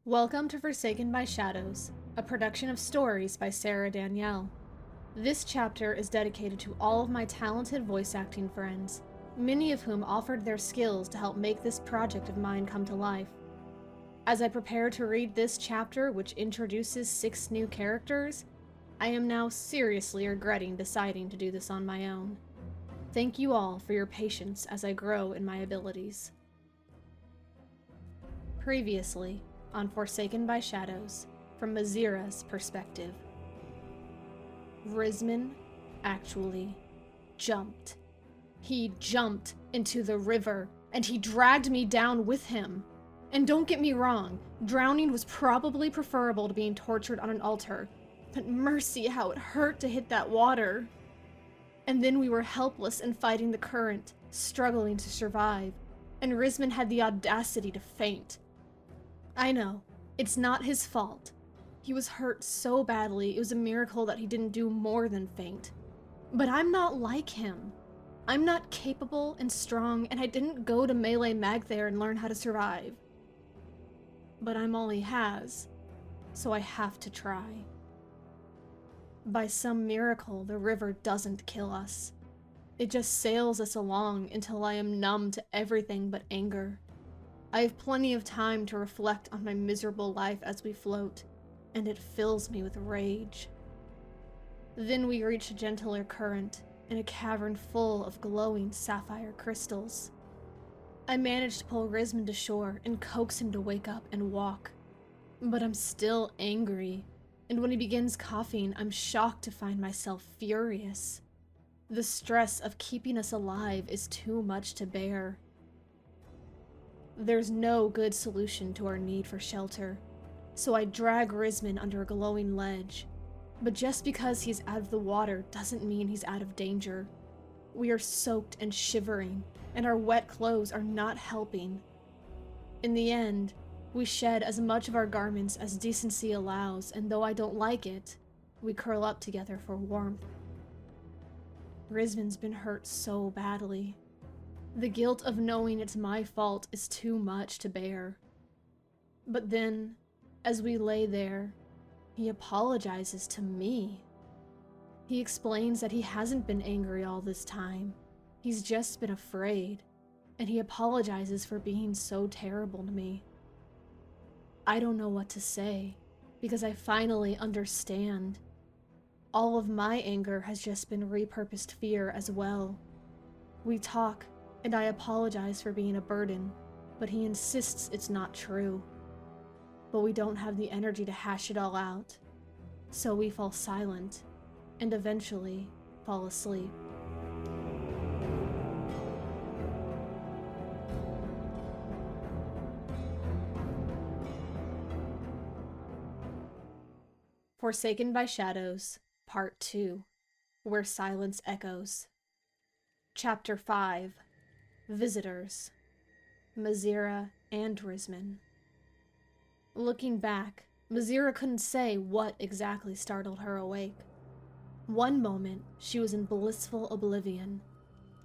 Welcome to Forsaken by Shadows, a production of stories by Sarah Danielle. This chapter is dedicated to all of my talented voice acting friends, many of whom offered their skills to help make this project of mine come to life. As I prepare to read this chapter, which introduces 6 new characters, I am now seriously regretting deciding to do this on my own. Thank you all for your patience as I grow in my abilities. Previously, on Forsaken by Shadows, from Mazira's perspective. Rismyn actually jumped. He jumped into the river, and he dragged me down with him. And don't get me wrong, drowning was probably preferable to being tortured on an altar, but mercy how it hurt to hit that water. And then we were helpless and fighting the current, struggling to survive, and Rismyn had the audacity to faint. I know, it's not his fault. He was hurt so badly, it was a miracle that he didn't do more than faint. But I'm not like him. I'm not capable and strong, and I didn't go to Melee Mag there and learn how to survive. But I'm all he has, so I have to try. By some miracle, the river doesn't kill us. It just sails us along until I am numb to everything but anger. I have plenty of time to reflect on my miserable life as we float, and it fills me with rage. Then we reach a gentler current, in a cavern full of glowing sapphire crystals. I manage to pull Rismyn to shore and coax him to wake up and walk. But I'm still angry, and when he begins coughing, I'm shocked to find myself furious. The stress of keeping us alive is too much to bear. There's no good solution to our need for shelter, so I drag Rismyn under a glowing ledge. But just because he's out of the water doesn't mean he's out of danger. We are soaked and shivering, and our wet clothes are not helping. In the end, we shed as much of our garments as decency allows, and though I don't like it, we curl up together for warmth. Rismyn's been hurt so badly. The guilt of knowing it's my fault is too much to bear. But then, as we lay there, he apologizes to me. He explains that he hasn't been angry all this time. He's just been afraid, and he apologizes for being so terrible to me. I don't know what to say, because I finally understand. All of my anger has just been repurposed fear as well. We talk, and I apologize for being a burden, but he insists it's not true. But we don't have the energy to hash it all out, so we fall silent, and eventually fall asleep. Forsaken by Shadows, Part 2, Where Silence Echoes. Chapter 5, Visitors, Mazira and Rismyn. Looking back, Mazira couldn't say what exactly startled her awake. One moment, she was in blissful oblivion.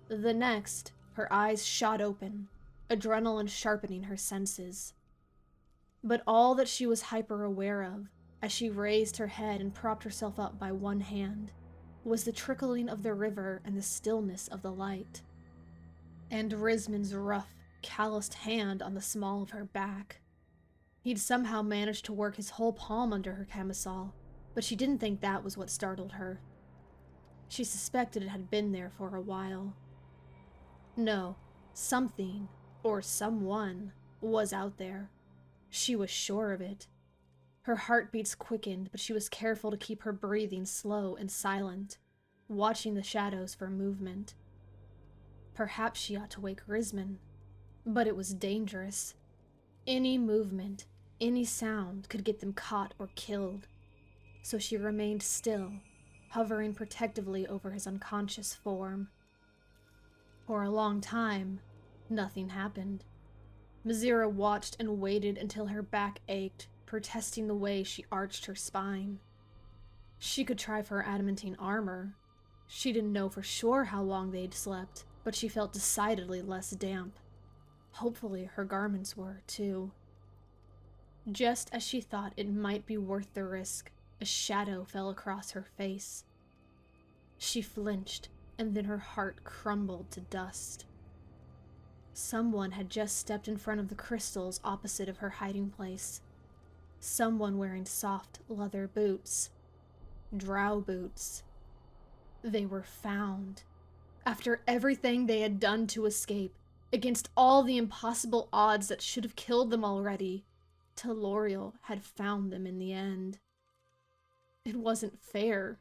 The next, her eyes shot open, adrenaline sharpening her senses. But all that she was hyper-aware of, as she raised her head and propped herself up by one hand, was the trickling of the river and the stillness of the light. And Rismyn's rough, calloused hand on the small of her back. He'd somehow managed to work his whole palm under her camisole, but she didn't think that was what startled her. She suspected it had been there for a while. No, something, or someone, was out there. She was sure of it. Her heartbeats quickened, but she was careful to keep her breathing slow and silent, watching the shadows for movement. Perhaps she ought to wake Rismyn, but it was dangerous. Any movement, any sound could get them caught or killed, so she remained still, hovering protectively over his unconscious form. For a long time, nothing happened. Mazira watched and waited until her back ached, protesting the way she arched her spine. She could try for her adamantine armor. She didn't know for sure how long they'd slept, but she felt decidedly less damp. Hopefully her garments were, too. Just as she thought it might be worth the risk, a shadow fell across her face. She flinched, and then her heart crumbled to dust. Someone had just stepped in front of the crystals opposite of her hiding place. Someone wearing soft leather boots. Drow boots. They were found. After everything they had done to escape, against all the impossible odds that should have killed them already, Teloriel had found them in the end. It wasn't fair.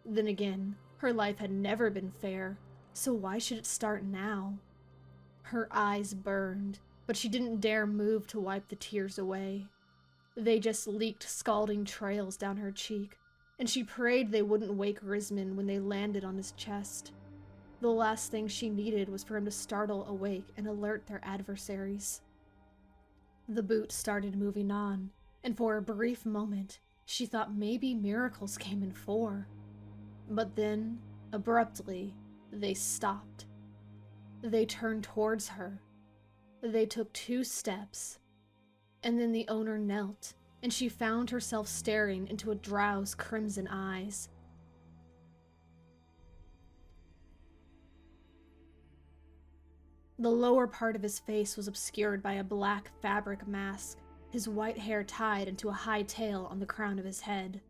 Then again, her life had never been fair, so why should it start now? Her eyes burned, but she didn't dare move to wipe the tears away. They just leaked scalding trails down her cheek, and she prayed they wouldn't wake Rismyn when they landed on his chest. The last thing she needed was for him to startle awake and alert their adversaries. The boot started moving on, and for a brief moment, she thought maybe miracles came in 4. But then, abruptly, they stopped. They turned towards her. They took 2 steps, and then the owner knelt, and she found herself staring into a drow's crimson eyes. The lower part of his face was obscured by a black fabric mask, his white hair tied into a high tail on the crown of his head.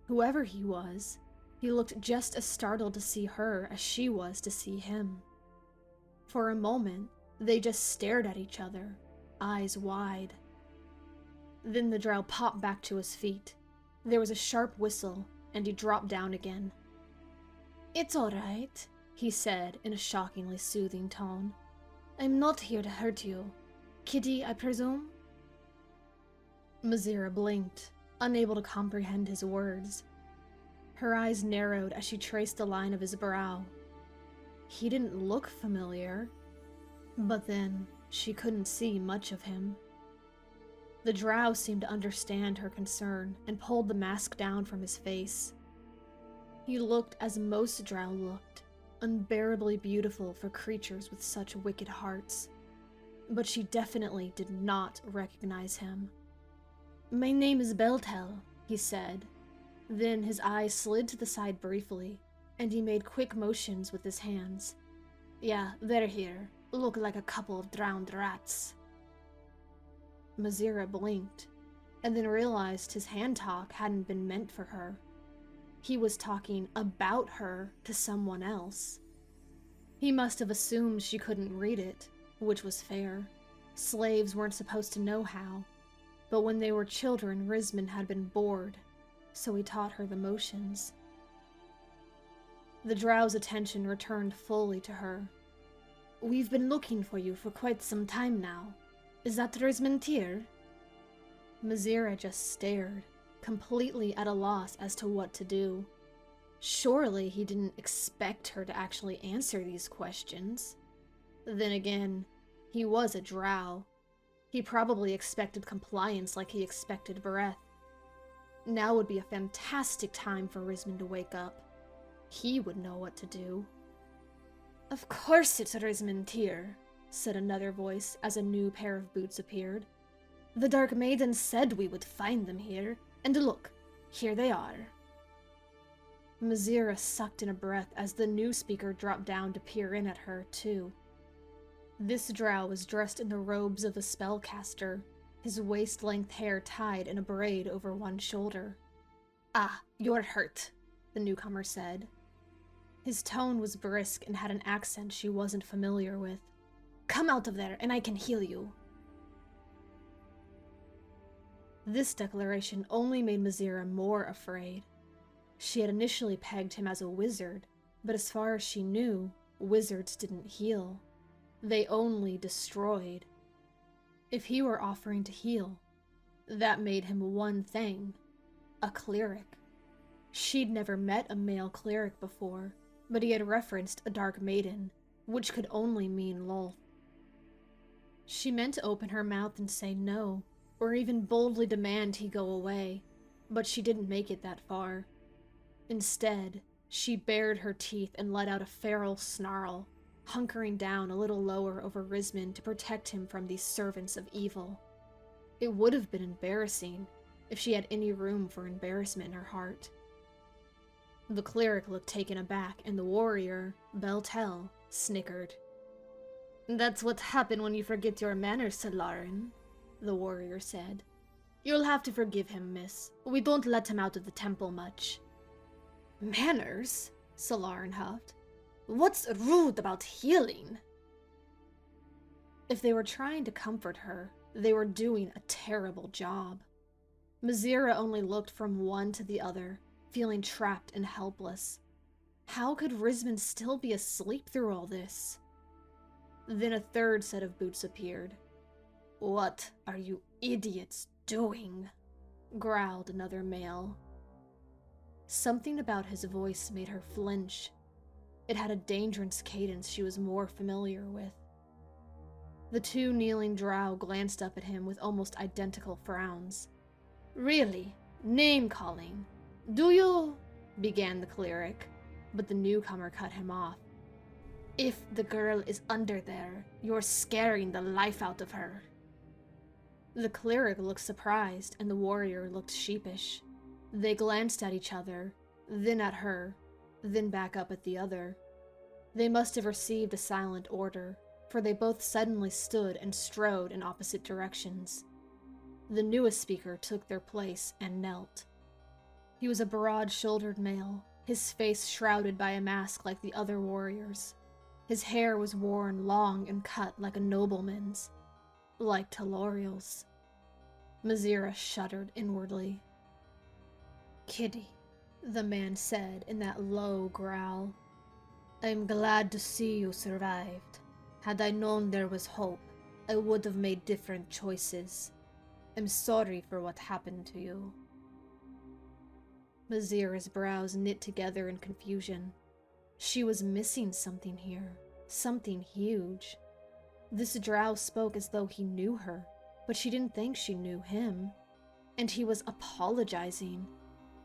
Whoever he was, he looked just as startled to see her as she was to see him. For a moment, they just stared at each other, eyes wide. Then the drow popped back to his feet. There was a sharp whistle, and he dropped down again. "It's all right," he said in a shockingly soothing tone. "I'm not here to hurt you. Kitty, I presume?" Mazira blinked, unable to comprehend his words. Her eyes narrowed as she traced the line of his brow. He didn't look familiar, but then she couldn't see much of him. The drow seemed to understand her concern and pulled the mask down from his face. He looked as most drow looked, unbearably beautiful for creatures with such wicked hearts. But she definitely did not recognize him. "My name is Beltel," he said. Then his eyes slid to the side briefly, and he made quick motions with his hands. "Yeah, they're here. Look like a couple of drowned rats." Mazira blinked, and then realized his hand talk hadn't been meant for her. He was talking about her to someone else. He must have assumed she couldn't read it, which was fair. Slaves weren't supposed to know how, but when they were children, Rismyn had been bored, so he taught her the motions. The drow's attention returned fully to her. "We've been looking for you for quite some time now. Is that Rismyn Tyr?" Mazira just stared, completely at a loss as to what to do. Surely he didn't expect her to actually answer these questions. Then again, he was a drow. He probably expected compliance like he expected breath. Now would be a fantastic time for Rismyn to wake up. He would know what to do. "Of course it's Rismyn Tyr," said another voice as a new pair of boots appeared. "The Dark Maiden said we would find them here, and look, here they are." Mazira sucked in a breath as the new speaker dropped down to peer in at her, too. This drow was dressed in the robes of a spellcaster, his waist-length hair tied in a braid over one shoulder. "Ah, you're hurt," the newcomer said. His tone was brisk and had an accent she wasn't familiar with. "Come out of there and I can heal you." This declaration only made Mazira more afraid. She had initially pegged him as a wizard, but as far as she knew, wizards didn't heal. They only destroyed. If he were offering to heal, that made him one thing: a cleric. She'd never met a male cleric before, but he had referenced a dark maiden, which could only mean Lolth. She meant to open her mouth and say no, or even boldly demand he go away, but she didn't make it that far. Instead, she bared her teeth and let out a feral snarl, hunkering down a little lower over Rismyn to protect him from these servants of evil. It would have been embarrassing if she had any room for embarrassment in her heart. The cleric looked taken aback, and the warrior, Beltel, snickered. "That's what happened when you forget your manners, Salarin," the warrior said. "You'll have to forgive him, miss. We don't let him out of the temple much." "Manners?" Salarin huffed. "What's rude about healing?" If they were trying to comfort her, they were doing a terrible job. Mazira only looked from one to the other, feeling trapped and helpless. How could Rismyn still be asleep through all this? Then a third set of boots appeared. "What are you idiots doing?" growled another male. Something about his voice made her flinch. It had a dangerous cadence she was more familiar with. The two kneeling drow glanced up at him with almost identical frowns. "Really? Name-calling? Do you—" began the cleric, but the newcomer cut him off. "If the girl is under there, you're scaring the life out of her." The cleric looked surprised, and the warrior looked sheepish. They glanced at each other, then at her, then back up at the other. They must have received a silent order, for they both suddenly stood and strode in opposite directions. The newest speaker took their place and knelt. He was a broad-shouldered male, his face shrouded by a mask like the other warriors. His hair was worn long and cut like a nobleman's, like Teloriel's. Mazira shuddered inwardly. "Kitty," the man said in that low growl, "I'm glad to see you survived. Had I known there was hope, I would have made different choices. I'm sorry for what happened to you." Mazira's brows knit together in confusion. She was missing something here, something huge. This drow spoke as though he knew her, but she didn't think she knew him. And he was apologizing.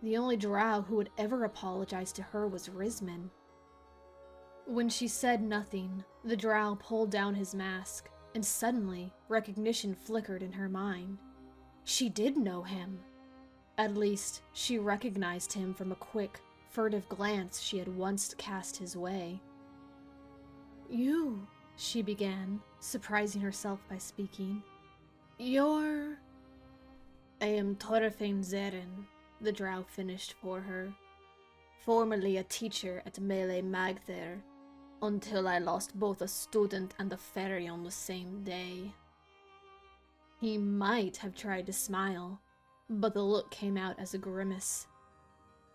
The only drow who would ever apologize to her was Rismyn. When she said nothing, the drow pulled down his mask, and suddenly recognition flickered in her mind. She did know him. At least, she recognized him from a quick, furtive glance she had once cast his way. "You," she began, surprising herself by speaking. "You're—" "I am Thorfinn Zeren," the drow finished for her. "Formerly a teacher at Melee Magther, until I lost both a student and a fairy on the same day." He might have tried to smile, but the look came out as a grimace.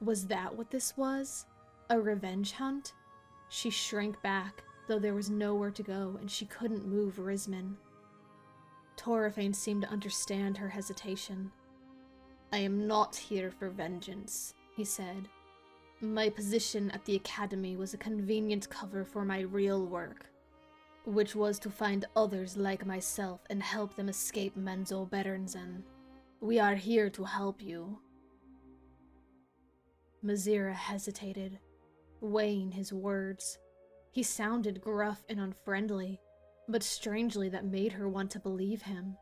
Was that what this was? A revenge hunt? She shrank back, though there was nowhere to go and she couldn't move Rismyn. Thorfinn seemed to understand her hesitation. "I am not here for vengeance," he said. "My position at the academy was a convenient cover for my real work, which was to find others like myself and help them escape Menzo Berenzen. We are here to help you." Mazira hesitated, weighing his words. He sounded gruff and unfriendly, but strangely that made her want to believe him.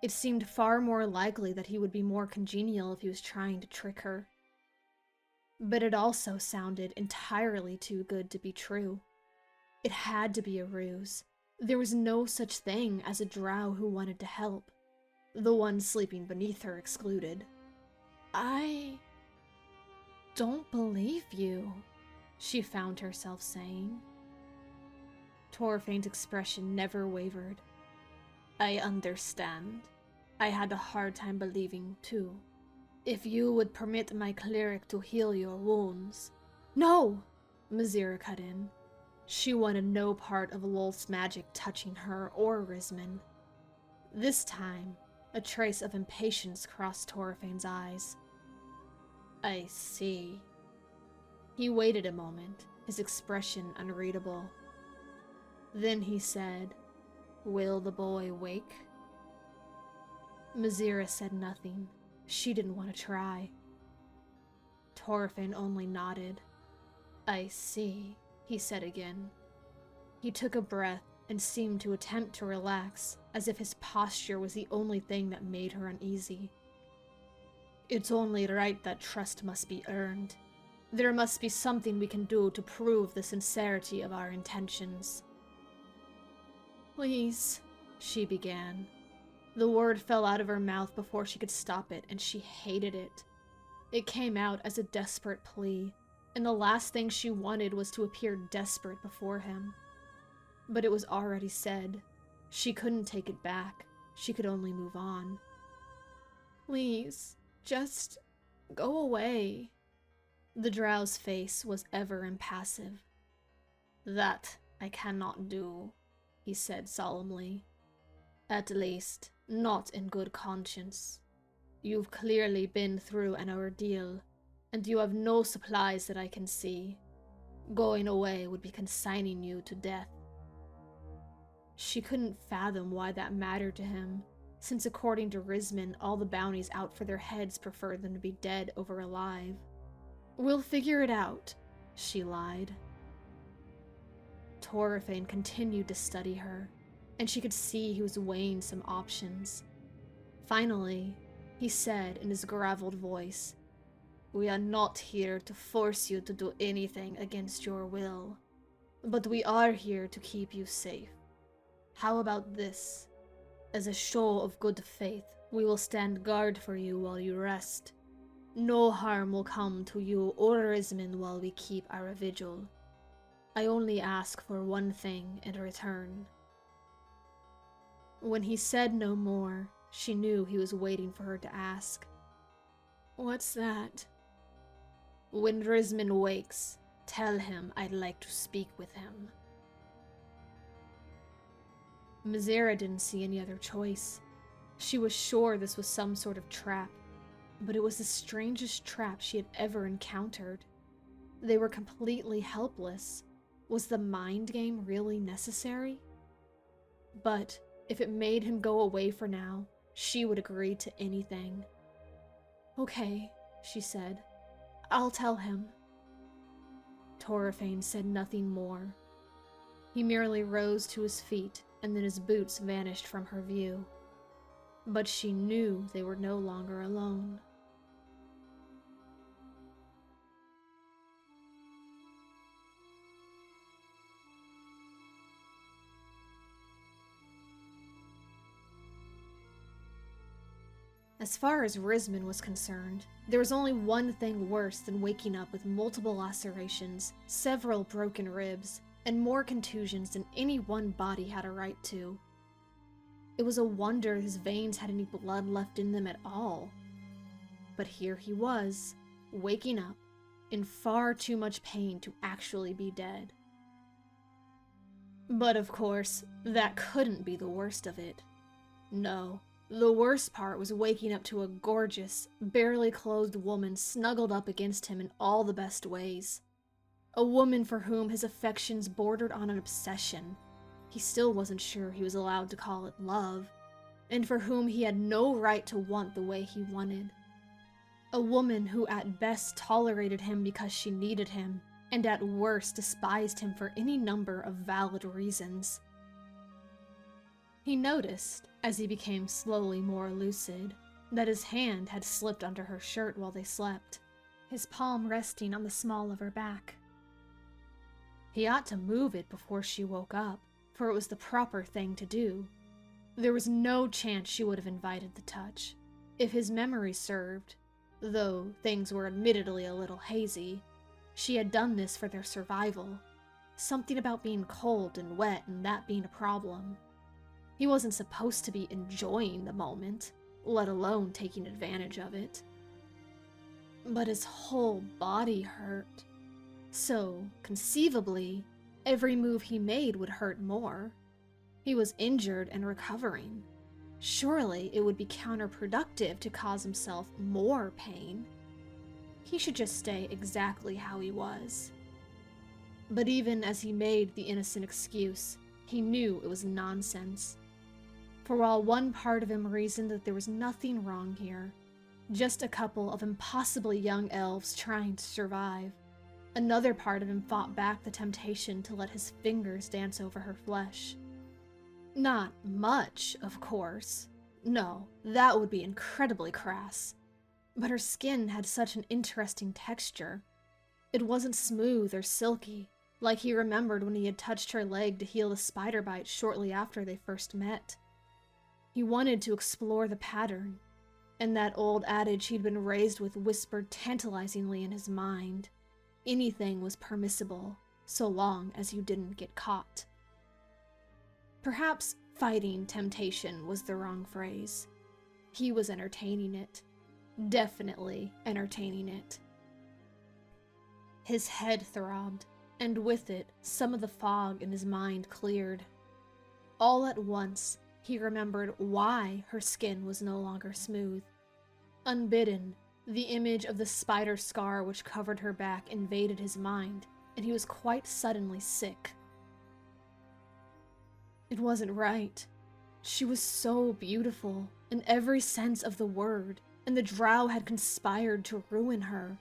It seemed far more likely that he would be more congenial if he was trying to trick her. But it also sounded entirely too good to be true. It had to be a ruse. There was no such thing as a drow who wanted to help, the one sleeping beneath her excluded. "I don't believe you," she found herself saying. Thorfinn's expression never wavered. "I understand. I had a hard time believing, too. If you would permit my cleric to heal your wounds—" "No!" Mazira cut in. She wanted no part of Lolth's magic touching her or Rismyn. This time, a trace of impatience crossed Thorfinn's eyes. "I see." He waited a moment, his expression unreadable. Then he said, "Will the boy wake?" Mazira said nothing. She didn't want to try. Thorfinn only nodded. "I see," he said again. He took a breath and seemed to attempt to relax as if his posture was the only thing that made her uneasy. It's only right that trust must be earned. There must be something we can do to prove the sincerity of our intentions. Please, she began. The word fell out of her mouth before she could stop it, and she hated it. It came out as a desperate plea, and the last thing she wanted was to appear desperate before him. But it was already said. She couldn't take it back. She could only move on. Please, just go away. The drow's face was ever impassive. That I cannot do, he said solemnly. At least, not in good conscience. You've clearly been through an ordeal, and you have no supplies that I can see. Going away would be consigning you to death. She couldn't fathom why that mattered to him, since according to Rismyn, all the bounties out for their heads preferred them to be dead over alive. We'll figure it out, she lied. Torafane continued to study her, and she could see he was weighing some options. Finally, he said in his graveled voice, "We are not here to force you to do anything against your will, but we are here to keep you safe. How about this? As a show of good faith, we will stand guard for you while you rest. No harm will come to you or Rismyn while we keep our vigil. I only ask for one thing in return." When he said no more, she knew he was waiting for her to ask. "What's that?" "When Rismyn wakes, tell him I'd like to speak with him." Mizera didn't see any other choice. She was sure this was some sort of trap, but it was the strangest trap she had ever encountered. They were completely helpless. Was the mind game really necessary? But if it made him go away for now, she would agree to anything. "Okay," she said. "I'll tell him." Torafane said nothing more. He merely rose to his feet, and then his boots vanished from her view. But she knew they were no longer alone. As far as Rismyn was concerned, there was only one thing worse than waking up with multiple lacerations, several broken ribs, and more contusions than any one body had a right to. It was a wonder his veins had any blood left in them at all. But here he was, waking up, in far too much pain to actually be dead. But of course, that couldn't be the worst of it. No. The worst part was waking up to a gorgeous, barely clothed woman snuggled up against him in all the best ways. A woman for whom his affections bordered on an obsession. He still wasn't sure he was allowed to call it love, and for whom he had no right to want the way he wanted. A woman who at best tolerated him because she needed him, and at worst despised him for any number of valid reasons. He noticed, as he became slowly more lucid, that his hand had slipped under her shirt while they slept, his palm resting on the small of her back. He ought to move it before she woke up, for it was the proper thing to do. There was no chance she would have invited the touch. If his memory served, though things were admittedly a little hazy, she had done this for their survival. Something about being cold and wet and that being a problem. He wasn't supposed to be enjoying the moment, let alone taking advantage of it. But his whole body hurt. So, conceivably, every move he made would hurt more. He was injured and recovering. Surely it would be counterproductive to cause himself more pain. He should just stay exactly how he was. But even as he made the innocent excuse, he knew it was nonsense. For while one part of him reasoned that there was nothing wrong here, just a couple of impossibly young elves trying to survive, another part of him fought back the temptation to let his fingers dance over her flesh. Not much, of course. No, that would be incredibly crass. But her skin had such an interesting texture. It wasn't smooth or silky, like he remembered when he had touched her leg to heal the spider bite shortly after they first met. He wanted to explore the pattern, and that old adage he'd been raised with whispered tantalizingly in his mind. Anything was permissible, so long as you didn't get caught. Perhaps fighting temptation was the wrong phrase. He was entertaining it. Definitely entertaining it. His head throbbed, and with it, some of the fog in his mind cleared. All at once, he remembered why her skin was no longer smooth. Unbidden, the image of the spider scar which covered her back invaded his mind, and he was quite suddenly sick. It wasn't right. She was so beautiful, in every sense of the word, and the drow had conspired to ruin her.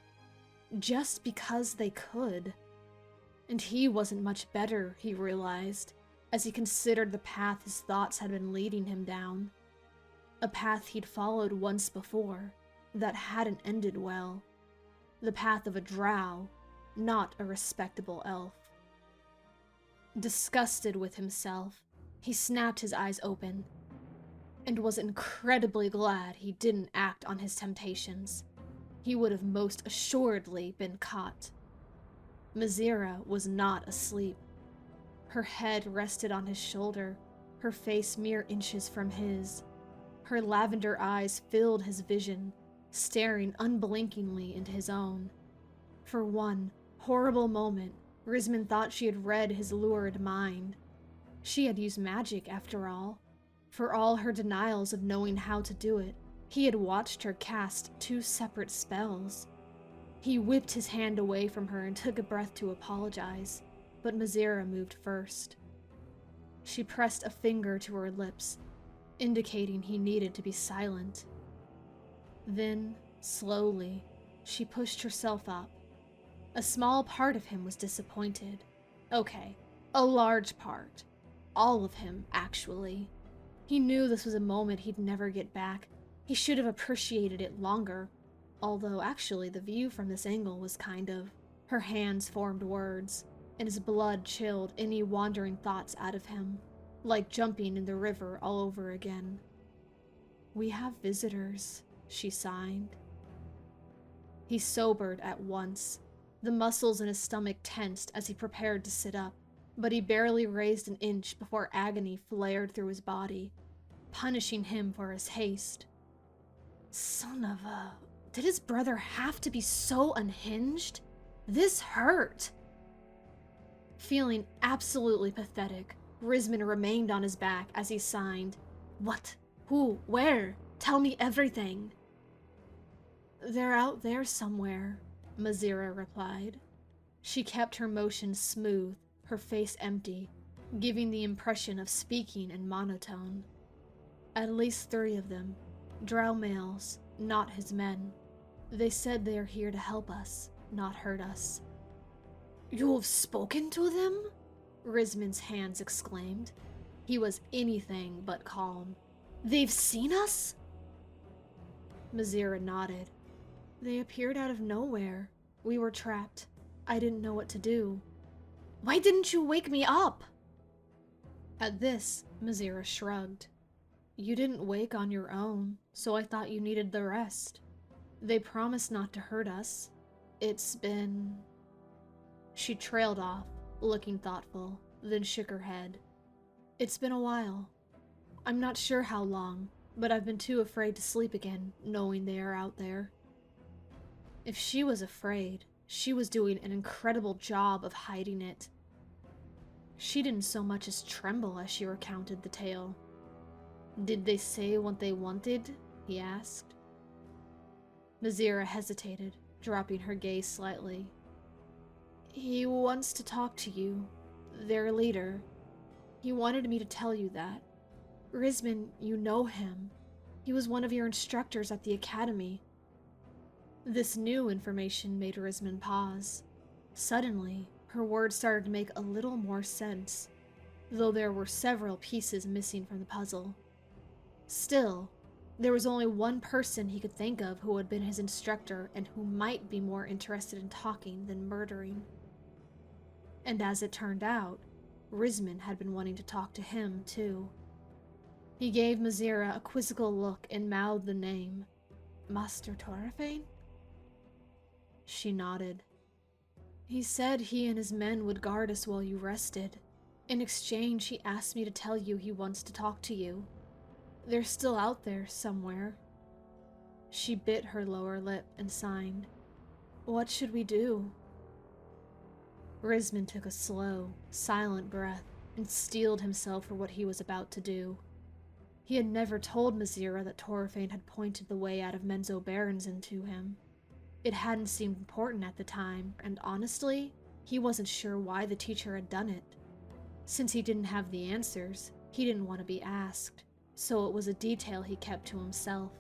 Just because they could. And he wasn't much better, he realized, as he considered the path his thoughts had been leading him down. A path he'd followed once before, that hadn't ended well. The path of a drow, not a respectable elf. Disgusted with himself, he snapped his eyes open, and was incredibly glad he didn't act on his temptations. He would have most assuredly been caught. Mazira was not asleep. Her head rested on his shoulder, her face mere inches from his. Her lavender eyes filled his vision, staring unblinkingly into his own. For one horrible moment, Rismyn thought she had read his lurid mind. She had used magic, after all. For all her denials of knowing how to do it, he had watched her cast 2 separate spells. He whipped his hand away from her and took a breath to apologize, but Mazira moved first. She pressed a finger to her lips, indicating he needed to be silent. Then, slowly, she pushed herself up. A small part of him was disappointed. Okay, a large part. All of him, actually. He knew this was a moment he'd never get back. He should have appreciated it longer. Although, actually, the view from this angle was kind of... Her hands formed words, and his blood chilled any wandering thoughts out of him, like jumping in the river all over again. "We have visitors," she signed. He sobered at once. The muscles in his stomach tensed as he prepared to sit up, but he barely raised an inch before agony flared through his body, punishing him for his haste. Son of a... Did his brother have to be so unhinged? This hurt! Feeling absolutely pathetic, Rismyn remained on his back as he signed. "What? Who? Where? Tell me everything." "They're out there somewhere," Mazira replied. She kept her motion smooth, her face empty, giving the impression of speaking in monotone. "At least 3 of them. Drow males, not his men. They said they are here to help us, not hurt us." "You've spoken to them?" Rismyn's hands exclaimed. He was anything but calm. "They've seen us?" Mazira nodded. "They appeared out of nowhere. We were trapped. I didn't know what to do." "Why didn't you wake me up?" At this, Mazira shrugged. "You didn't wake on your own, so I thought you needed the rest. They promised not to hurt us. It's been..." She trailed off, looking thoughtful, then shook her head. "It's been a while. I'm not sure how long, but I've been too afraid to sleep again, knowing they are out there." If she was afraid, she was doing an incredible job of hiding it. She didn't so much as tremble as she recounted the tale. "Did they say what they wanted?" he asked. Mazira hesitated, dropping her gaze slightly. "He wants to talk to you, their leader. He wanted me to tell you that. Rismyn, you know him. He was one of your instructors at the academy." This new information made Rismyn pause. Suddenly, her words started to make a little more sense. though there were several pieces missing from the puzzle. Still, there was only one person he could think of who had been his instructor and who might be more interested in talking than murdering. And as it turned out, Rismyn had been wanting to talk to him, too. He gave Mazira a quizzical look and mouthed the name. Master Torafane? She nodded. He said he and his men would guard us while you rested. In exchange, he asked me to tell you he wants to talk to you. They're still out there somewhere. She bit her lower lip and signed. What should we do? Rismyn took a slow, silent breath and steeled himself for what he was about to do. He had never told Mazira that Torafane had pointed the way out of Menzo Barrens into him. It hadn't seemed important at the time, and honestly, he wasn't sure why the teacher had done it. Since he didn't have the answers, he didn't want to be asked, so it was a detail he kept to himself.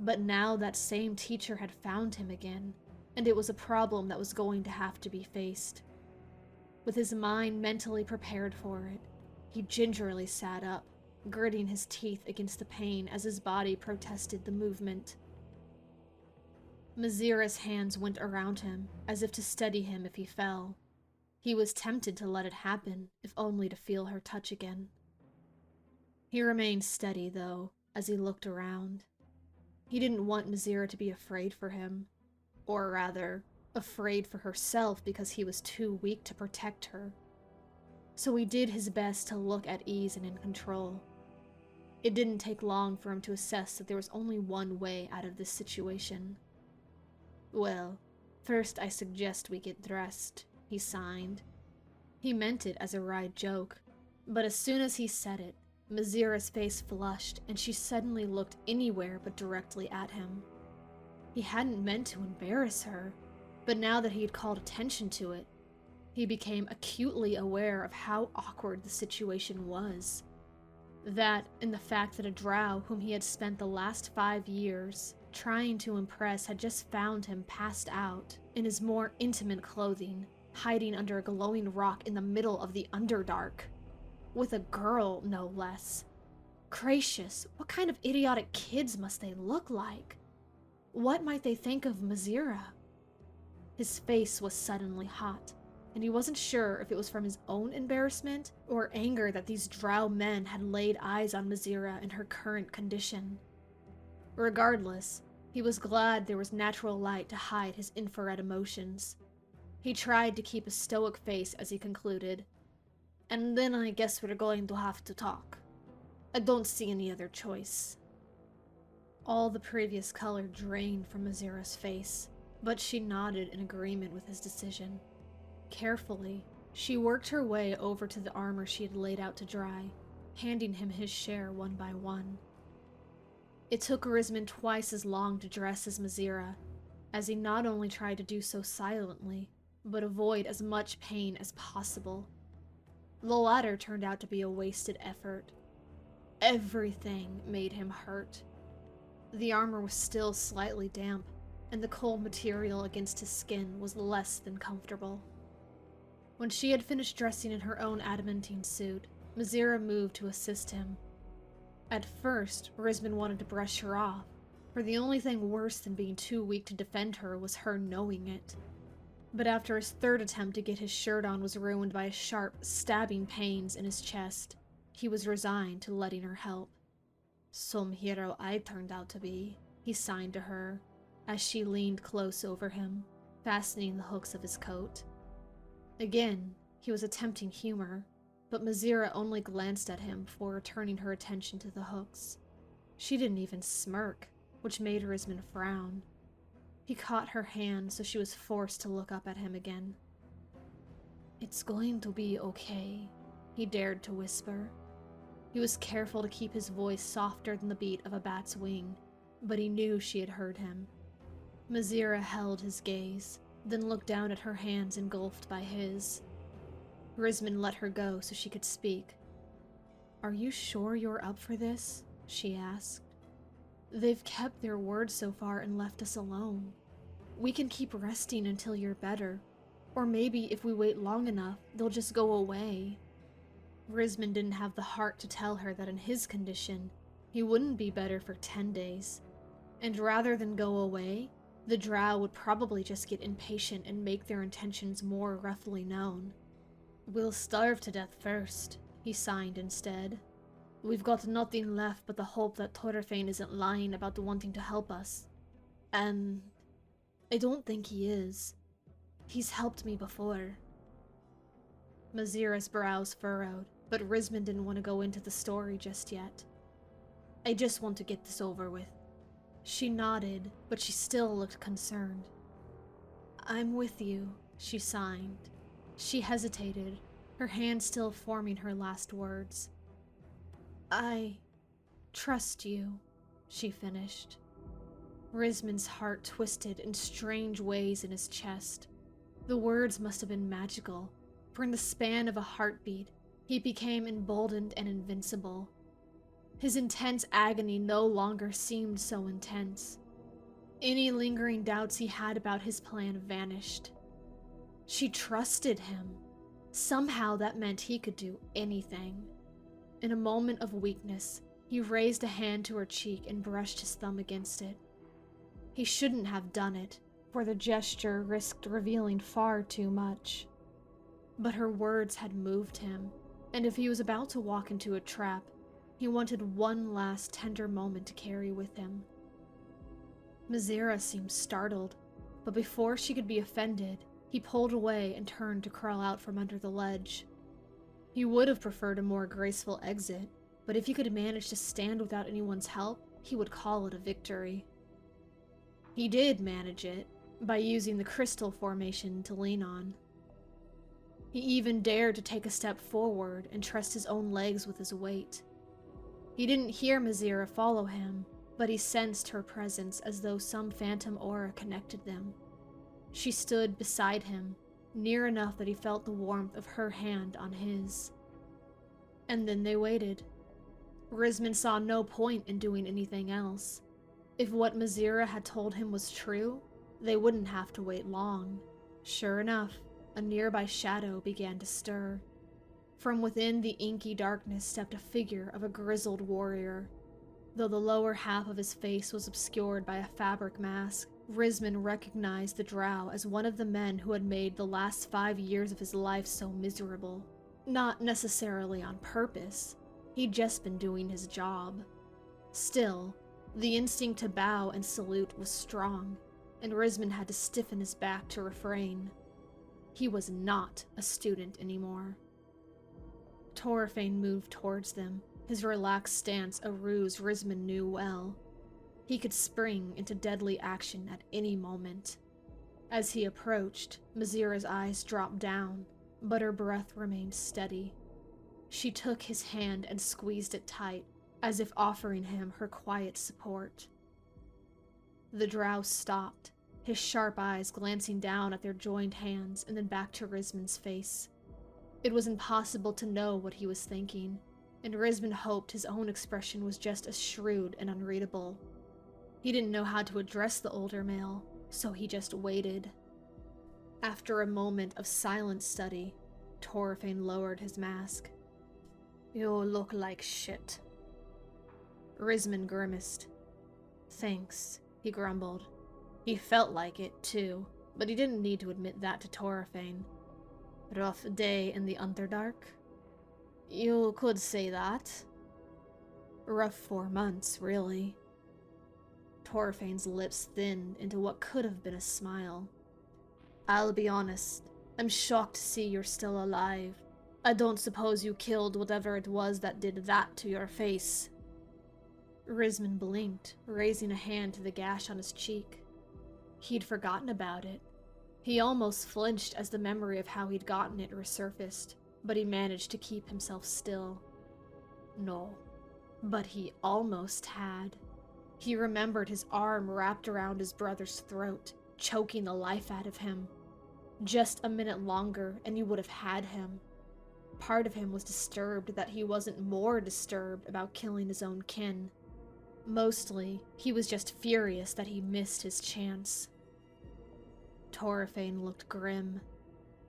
But now that same teacher had found him again, and it was a problem that was going to have to be faced. With his mind mentally prepared for it, he gingerly sat up, gritting his teeth against the pain as his body protested the movement. Mazira's hands went around him, as if to steady him if he fell. He was tempted to let it happen, if only to feel her touch again. He remained steady, though, as he looked around. He didn't want Mazira to be afraid for him, or rather, afraid for herself because he was too weak to protect her. So he did his best to look at ease and in control. It didn't take long for him to assess that there was only one way out of this situation. Well, first I suggest we get dressed, he signed. He meant it as a wry joke, but as soon as he said it, Mazira's face flushed and she suddenly looked anywhere but directly at him. He hadn't meant to embarrass her, but now that he had called attention to it, he became acutely aware of how awkward the situation was. That, and the fact that a drow whom he had spent the last 5 years trying to impress had just found him passed out in his more intimate clothing, hiding under a glowing rock in the middle of the Underdark. With a girl, no less. Gracious, what kind of idiotic kids must they look like? What might they think of Mazira? His face was suddenly hot, and he wasn't sure if it was from his own embarrassment or anger that these drow men had laid eyes on Mazira in her current condition. Regardless, he was glad there was natural light to hide his infrared emotions. He tried to keep a stoic face as he concluded, "And then I guess we're going to have to talk. I don't see any other choice." All the previous color drained from Mazira's face, but she nodded in agreement with his decision. Carefully, she worked her way over to the armor she had laid out to dry, handing him his share one by one. It took Rismyn twice as long to dress as Mazira, as he not only tried to do so silently, but avoid as much pain as possible. The latter turned out to be a wasted effort. Everything made him hurt. The armor was still slightly damp, and the cold material against his skin was less than comfortable. When she had finished dressing in her own adamantine suit, Mazira moved to assist him. At first, Rismyn wanted to brush her off, for the only thing worse than being too weak to defend her was her knowing it. But after his third attempt to get his shirt on was ruined by sharp, stabbing pains in his chest, he was resigned to letting her help. "Some hero I turned out to be," he signed to her, as she leaned close over him, fastening the hooks of his coat. Again, he was attempting humor, but Mazira only glanced at him before returning her attention to the hooks. She didn't even smirk, which made Rismyn frown. He caught her hand, so she was forced to look up at him again. "It's going to be okay," he dared to whisper. He was careful to keep his voice softer than the beat of a bat's wing, but he knew she had heard him. Mazira held his gaze, then looked down at her hands engulfed by his. Rismyn let her go so she could speak. "Are you sure you're up for this?" she asked. "They've kept their word so far and left us alone. We can keep resting until you're better, or maybe if we wait long enough, they'll just go away." Rismyn didn't have the heart to tell her that in his condition, he wouldn't be better for 10 days. And rather than go away, the drow would probably just get impatient and make their intentions more roughly known. "We'll starve to death first," he signed instead. "We've got nothing left but the hope that Thorfinn isn't lying about wanting to help us. And I don't think he is. He's helped me before." Mazira's brows furrowed, but Rismyn didn't want to go into the story just yet. "I just want to get this over with." She nodded, but she still looked concerned. "I'm with you," she signed. She hesitated, her hand still forming her last words. "I trust you," she finished. Rismyn's heart twisted in strange ways in his chest. The words must have been magical, for in the span of a heartbeat, he became emboldened and invincible. His intense agony no longer seemed so intense. Any lingering doubts he had about his plan vanished. She trusted him. Somehow that meant he could do anything. In a moment of weakness, he raised a hand to her cheek and brushed his thumb against it. He shouldn't have done it, for the gesture risked revealing far too much. But her words had moved him, and if he was about to walk into a trap, he wanted one last tender moment to carry with him. Mazira seemed startled, but before she could be offended, he pulled away and turned to crawl out from under the ledge. He would have preferred a more graceful exit, but if he could manage to stand without anyone's help, he would call it a victory. He did manage it, by using the crystal formation to lean on. He even dared to take a step forward and trust his own legs with his weight. He didn't hear Mazira follow him, but he sensed her presence as though some phantom aura connected them. She stood beside him, near enough that he felt the warmth of her hand on his. And then they waited. Rismyn saw no point in doing anything else. If what Mazira had told him was true, they wouldn't have to wait long. Sure enough, a nearby shadow began to stir. From within the inky darkness stepped a figure of a grizzled warrior. Though the lower half of his face was obscured by a fabric mask, Rismyn recognized the drow as one of the men who had made the last 5 years of his life so miserable. Not necessarily on purpose. He'd just been doing his job. Still, the instinct to bow and salute was strong, and Rismyn had to stiffen his back to refrain. He was not a student anymore. Thorfinn moved towards them, his relaxed stance a ruse Rismyn knew well. He could spring into deadly action at any moment. As he approached, Mazira's eyes dropped down, but her breath remained steady. She took his hand and squeezed it tight, as if offering him her quiet support. The drow stopped, his sharp eyes glancing down at their joined hands and then back to Rismyn's face. It was impossible to know what he was thinking, and Rismyn hoped his own expression was just as shrewd and unreadable. He didn't know how to address the older male, so he just waited. After a moment of silent study, Thorfinn lowered his mask. "You look like shit." Rismyn grimaced. "Thanks," he grumbled. He felt like it, too, but he didn't need to admit that to Thorfinn. "Rough day in the Underdark?" "You could say that." "Rough 4 months, really." Thorfinn's lips thinned into what could have been a smile. "I'll be honest, I'm shocked to see you're still alive. I don't suppose you killed whatever it was that did that to your face." Rismyn blinked, raising a hand to the gash on his cheek. He'd forgotten about it. He almost flinched as the memory of how he'd gotten it resurfaced, but he managed to keep himself still. No, but he almost had. He remembered his arm wrapped around his brother's throat, choking the life out of him. Just a minute longer and he would have had him. Part of him was disturbed that he wasn't more disturbed about killing his own kin. Mostly, he was just furious that he missed his chance. Thorfinn looked grim.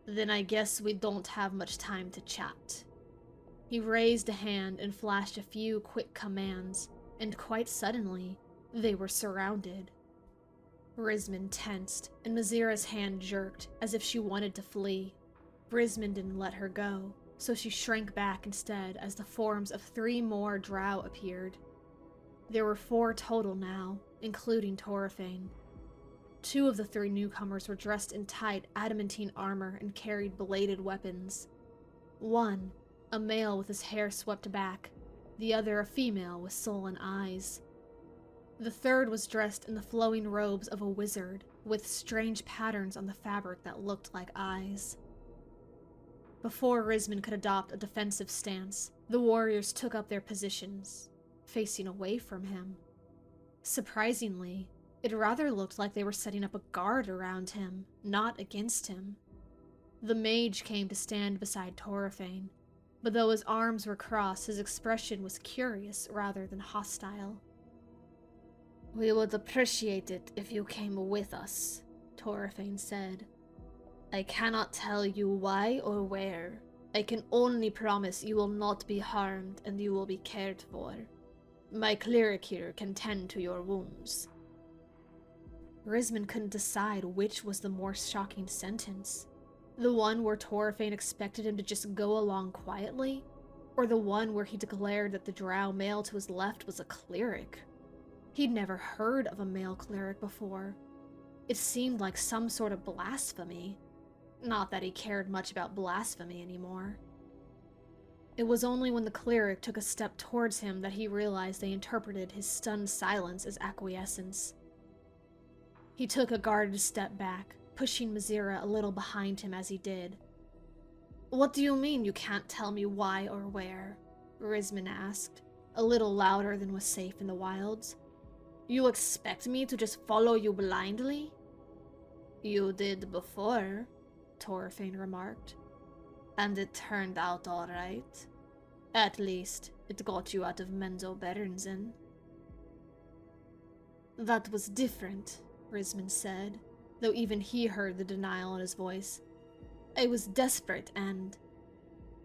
"Then I guess we don't have much time to chat." He raised a hand and flashed a few quick commands, and quite suddenly, they were surrounded. Rismyn tensed, and Mazira's hand jerked as if she wanted to flee. Rismyn didn't let her go, so she shrank back instead as the forms of 3 more drow appeared. There were 4 total now, including Torafane. 2 of the 3 newcomers were dressed in tight adamantine armor and carried bladed weapons. One, a male with his hair swept back, the other a female with sullen eyes. The third was dressed in the flowing robes of a wizard, with strange patterns on the fabric that looked like eyes. Before Rismyn could adopt a defensive stance, the warriors took up their positions, facing away from him. Surprisingly, it rather looked like they were setting up a guard around him, not against him. The mage came to stand beside Torafane, but though his arms were crossed, his expression was curious rather than hostile. "We would appreciate it if you came with us," Torafane said. "I cannot tell you why or where. I can only promise you will not be harmed and you will be cared for. My cleric here can tend to your wounds." Rismyn couldn't decide which was the more shocking sentence. The one where Torafane expected him to just go along quietly, or the one where he declared that the drow male to his left was a cleric. He'd never heard of a male cleric before. It seemed like some sort of blasphemy. Not that he cared much about blasphemy anymore. It was only when the cleric took a step towards him that he realized they interpreted his stunned silence as acquiescence. He took a guarded step back, pushing Mazira a little behind him as he did. "What do you mean you can't tell me why or where?" Rismyn asked, a little louder than was safe in the wilds. "You expect me to just follow you blindly?" "You did before," Torafane remarked. "And it turned out all right. At least, it got you out of Menzo Berenzin." "That was different," Rismyn said, though even he heard the denial in his voice. "I was desperate and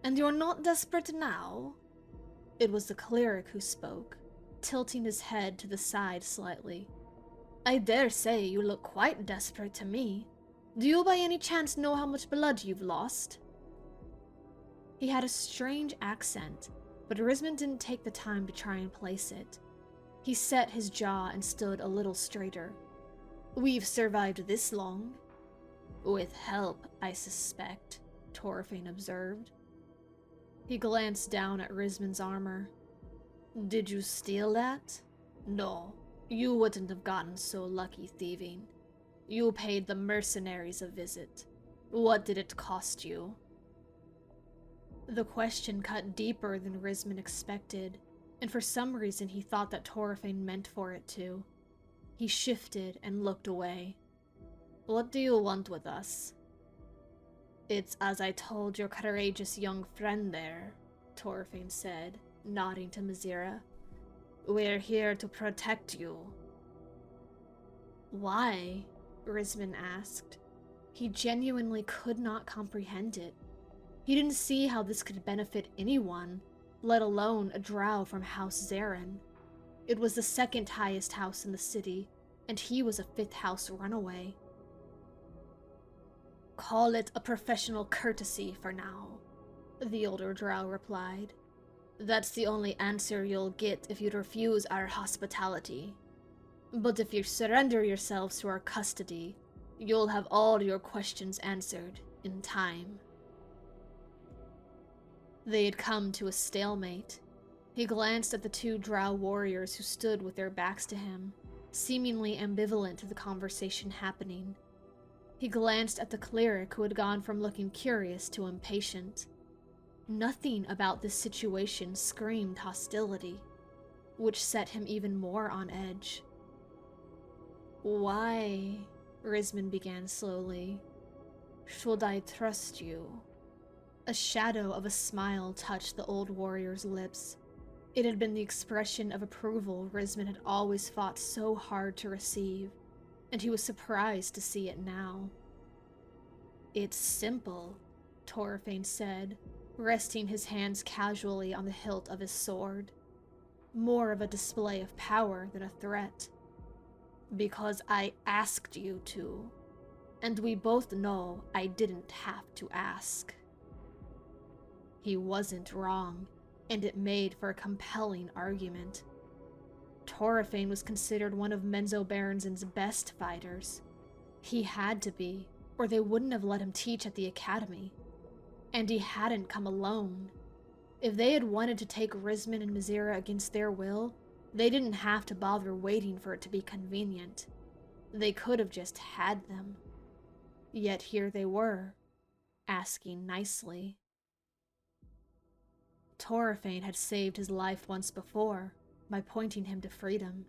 you're not desperate now?" It was the cleric who spoke, tilting his head to the side slightly. "I dare say you look quite desperate to me. Do you by any chance know how much blood you've lost?" He had a strange accent, but Rismyn didn't take the time to try and place it. He set his jaw and stood a little straighter. "We've survived this long." "With help, I suspect," Torafane observed. He glanced down at Rismyn's armor. "Did you steal that? No, you wouldn't have gotten so lucky thieving. You paid the mercenaries a visit. What did it cost you?" The question cut deeper than Rismyn expected, and for some reason he thought that Torafane meant for it to. He shifted and looked away. "What do you want with us?" "It's as I told your courageous young friend there," Torafane said, nodding to Mazira. "We're here to protect you." "Why?" Rismyn asked. He genuinely could not comprehend it. He didn't see how this could benefit anyone, let alone a drow from House Zarin. It was the 2nd highest house in the city, and he was a 5th house runaway. "Call it a professional courtesy for now," the older drow replied. "That's the only answer you'll get if you refuse our hospitality. But if you surrender yourselves to our custody, you'll have all your questions answered in time." They had come to a stalemate. He glanced at the 2 drow warriors who stood with their backs to him, seemingly ambivalent to the conversation happening. He glanced at the cleric who had gone from looking curious to impatient. Nothing about this situation screamed hostility, which set him even more on edge. "Why," Rismyn began slowly, "should I trust you?" A shadow of a smile touched the old warrior's lips. It had been the expression of approval Rismyn had always fought so hard to receive, and he was surprised to see it now. "It's simple," Torafane said, resting his hands casually on the hilt of his sword, more of a display of power than a threat. Because I asked you to, and we both know I didn't have to ask. He wasn't wrong, and it made for a compelling argument. Torafane was considered one of Menzoberranzan's best fighters. He had to be, or they wouldn't have let him teach at the academy. And he hadn't come alone. If they had wanted to take Rismyn and Mizira against their will, they didn't have to bother waiting for it to be convenient. They could have just had them. Yet here they were, asking nicely. Torafane had saved his life once before by pointing him to freedom.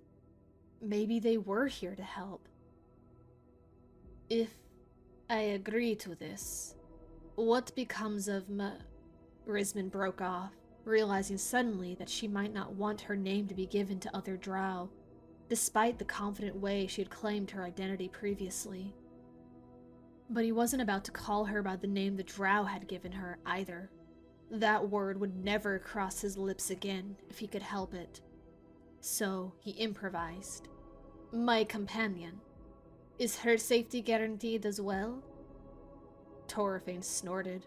Maybe they were here to help. If I agree to this, what becomes of Rismyn broke off, realizing suddenly that she might not want her name to be given to other drow, despite the confident way she had claimed her identity previously. But he wasn't about to call her by the name the drow had given her either. That word would never cross his lips again if he could help it. So he improvised. My companion. Is her safety guaranteed as well? Torafane snorted.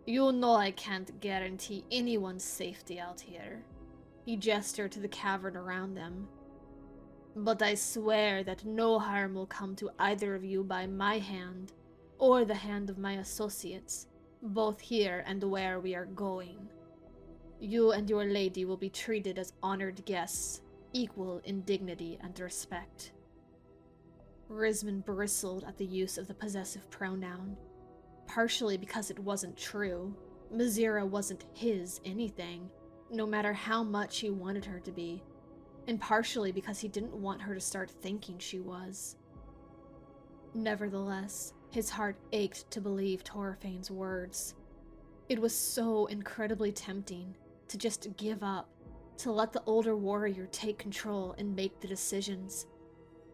You know I can't guarantee anyone's safety out here. He gestured to the cavern around them. But I swear that no harm will come to either of you by my hand, or the hand of my associates, both here and where we are going. You and your lady will be treated as honored guests, equal in dignity and respect. Rismyn bristled at the use of the possessive pronoun, partially because it wasn't true. Mizira wasn't his anything, no matter how much he wanted her to be, and partially because he didn't want her to start thinking she was. Nevertheless, his heart ached to believe Torafane's words. It was so incredibly tempting to just give up, to let the older warrior take control and make the decisions.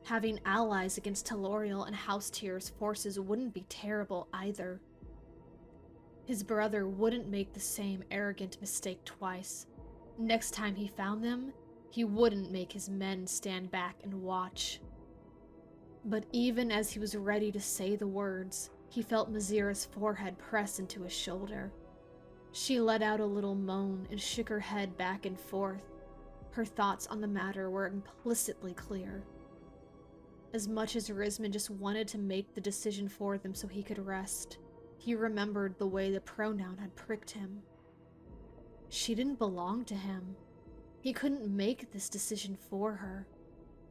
Having allies against Telorial and House Tyr's forces wouldn't be terrible either. His brother wouldn't make the same arrogant mistake twice. Next time he found them, he wouldn't make his men stand back and watch. But even as he was ready to say the words, he felt Mizira's forehead press into his shoulder. She let out a little moan and shook her head back and forth. Her thoughts on the matter were implicitly clear. As much as Rismyn just wanted to make the decision for them so he could rest, he remembered the way the pronoun had pricked him. She didn't belong to him. He couldn't make this decision for her.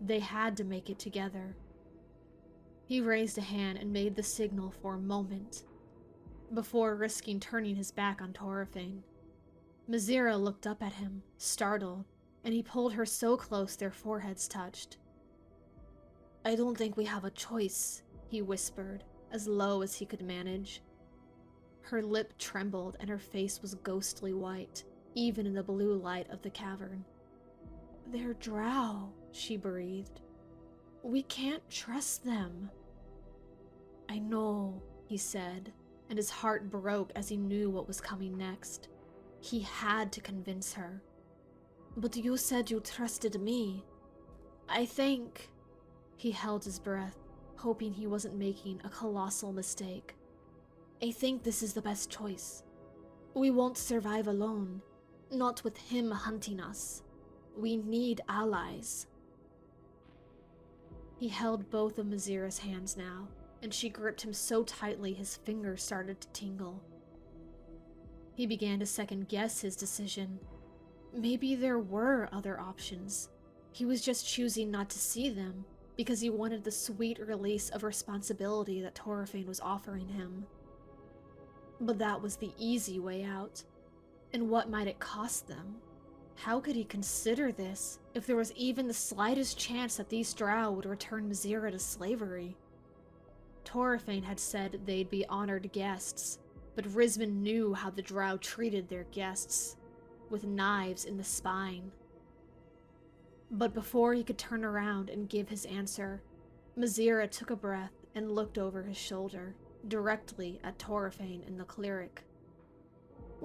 They had to make it together. He raised a hand and made the signal for a moment, before risking turning his back on Torafane. Mizira looked up at him, startled, and he pulled her so close their foreheads touched. I don't think we have a choice, he whispered, as low as he could manage. Her lip trembled and her face was ghostly white, even in the blue light of the cavern. They're drow, she breathed. We can't trust them. I know, he said, and his heart broke as he knew what was coming next. He had to convince her. But you said you trusted me. I think... He held his breath, hoping he wasn't making a colossal mistake. I think this is the best choice. We won't survive alone, not with him hunting us. We need allies. He held both of Mizira's hands now, and she gripped him so tightly his fingers started to tingle. He began to second-guess his decision. Maybe there were other options. He was just choosing not to see them, because he wanted the sweet release of responsibility that Torafane was offering him. But that was the easy way out. And what might it cost them? How could he consider this if there was even the slightest chance that these drow would return Mizira to slavery? Torafane had said they'd be honored guests, but Rismyn knew how the drow treated their guests, with knives in the spine. But before he could turn around and give his answer, Mizira took a breath and looked over his shoulder, directly at Torafane and the cleric.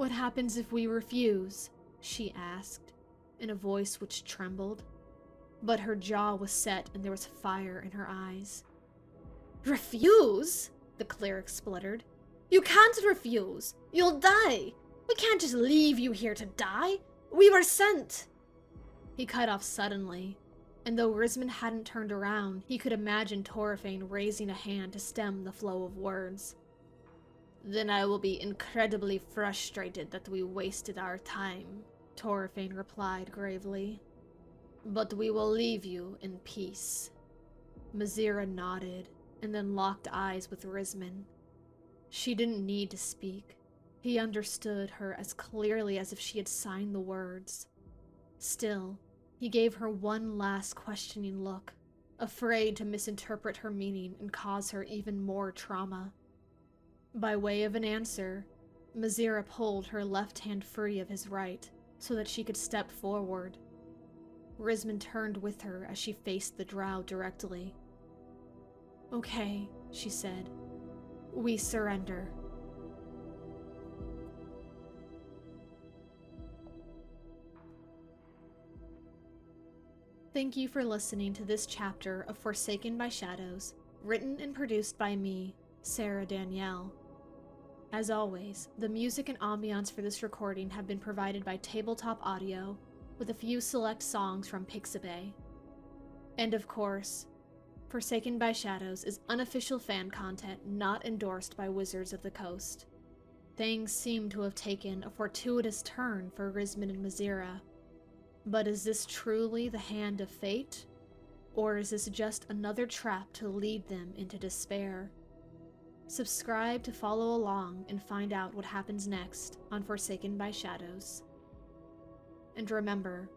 What happens if we refuse? She asked, in a voice which trembled. But her jaw was set and there was fire in her eyes. Refuse? The cleric spluttered. You can't refuse. You'll die. We can't just leave you here to die. We were sent. He cut off suddenly, and though Rismyn hadn't turned around, he could imagine Torfane raising a hand to stem the flow of words. Then I will be incredibly frustrated that we wasted our time, Torfane replied gravely. But we will leave you in peace. Mazira nodded, and then locked eyes with Rismyn. She didn't need to speak. He understood her as clearly as if she had signed the words. Still, he gave her one last questioning look, afraid to misinterpret her meaning and cause her even more trauma. By way of an answer, Mazira pulled her left hand free of his right so that she could step forward. Rismyn turned with her as she faced the drow directly. Okay, she said. We surrender. Thank you for listening to this chapter of Forsaken by Shadows, written and produced by me, Sarah Danielle. As always, the music and ambiance for this recording have been provided by Tabletop Audio, with a few select songs from Pixabay. And of course, Forsaken by Shadows is unofficial fan content not endorsed by Wizards of the Coast. Things seem to have taken a fortuitous turn for Rismyn and Mazira. But is this truly the hand of fate? Or is this just another trap to lead them into despair? Subscribe to follow along and find out what happens next on Forsaken by Shadows. And remember,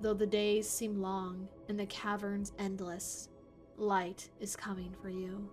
though the days seem long and the caverns endless, light is coming for you.